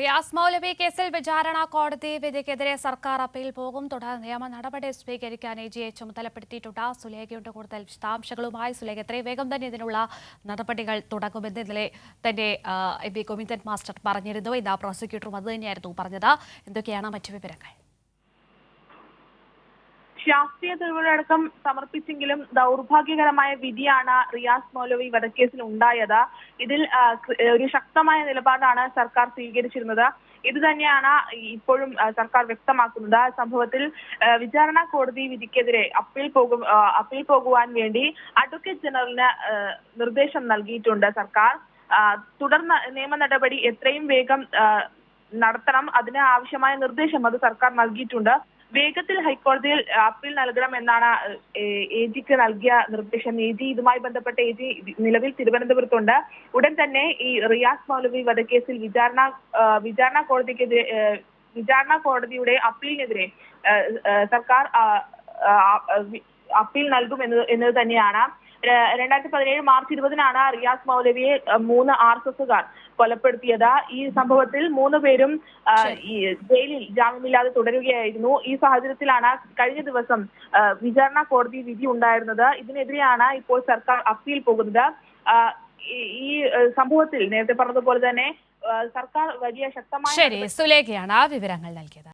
റിയാസ് മൗലവി കേസിൽ വിചാരണ കോടതി വിധിക്കെതിരെ സർക്കാർ അപ്പീൽ പോകും. തുടർന്ന് നിയമ നടപടി സ്വീകരിക്കാൻ എജിയെ ചുമതലപ്പെടുത്തിയിട്ടുണ്ട്. സുലേഖയുടെ കൂടുതൽ വിശദാംശങ്ങളുമായി സുലേഖ, എത്രയും വേഗം തന്നെ ഇതിനുള്ള നടപടികൾ തുടങ്ങുമെന്ന് ഇന്നലെ തന്നെ എം.വി. ഗോവിന്ദൻ മാസ്റ്റർ പറഞ്ഞിരുന്നു. ഇന്ന് പ്രോസിക്യൂട്ടറും അത് തന്നെയായിരുന്നു പറഞ്ഞത്. എന്തൊക്കെയാണ് മറ്റു വിവരങ്ങൾ? ശാസ്ത്രീയ തെളിവുകളടക്കം സമർപ്പിച്ചെങ്കിലും ദൗർഭാഗ്യകരമായ വിധിയാണ് റിയാസ് മൗലവി വധക്കേസിൽ ഉണ്ടായത്. ഇതിൽ ഒരു ശക്തമായ നിലപാടാണ് സർക്കാർ സ്വീകരിച്ചിരുന്നത്. ഇത് തന്നെയാണ് ഇപ്പോഴും സർക്കാർ വ്യക്തമാക്കുന്നത്. സംഭവത്തിൽ വിചാരണ കോടതി വിധിക്കെതിരെ അപ്പീൽ പോകുവാൻ വേണ്ടി അഡ്വക്കേറ്റ് ജനറലിന് നിർദ്ദേശം നൽകിയിട്ടുണ്ട് സർക്കാർ. തുടർന്ന് നിയമ നടപടി എത്രയും വേഗം നടത്തണം, അതിന് ആവശ്യമായ നിർദ്ദേശം അത് സർക്കാർ നൽകിയിട്ടുണ്ട്. വേഗത്തിൽ ഹൈക്കോടതിയിൽ അപ്പീൽ നൽകണമെന്നാണ് എജിക്ക് നൽകിയ നിർദ്ദേശം. എജി ഇതുമായി ബന്ധപ്പെട്ട എജി നിലവിൽ തിരുവനന്തപുരത്തുണ്ട്. ഉടൻ തന്നെ ഈ റിയാസ് മൗലവി വധക്കേസിൽ വിചാരണ കോടതിയുടെ അപ്പീലിനെതിരെ സർക്കാർ അപ്പീൽ നൽകും എന്നത് തന്നെയാണ്. 2017 മാർച്ച് 20-നാണ് റിയാസ് മൗലവിയെ 3 RSSകാർ കൊലപ്പെടുത്തിയത്. ഈ സംഭവത്തിൽ 3 പേരും ജയിലിൽ ജാമ്യമില്ലാതെ തുടരുകയായിരുന്നു. ഈ സാഹചര്യത്തിലാണ് കഴിഞ്ഞ ദിവസം വിചാരണ കോടതി വിധി ഉണ്ടായിരുന്നത്. ഇതിനെതിരെയാണ് ഇപ്പോൾ സർക്കാർ അപ്പീൽ പോകുന്നത്. ഈ സംഭവത്തിൽ നേരത്തെ പറഞ്ഞതുപോലെ തന്നെ സർക്കാർ വലിയ ശക്തമായ ശരി, സുലേഖയാണ് വിവരങ്ങൾ നൽകിയത്.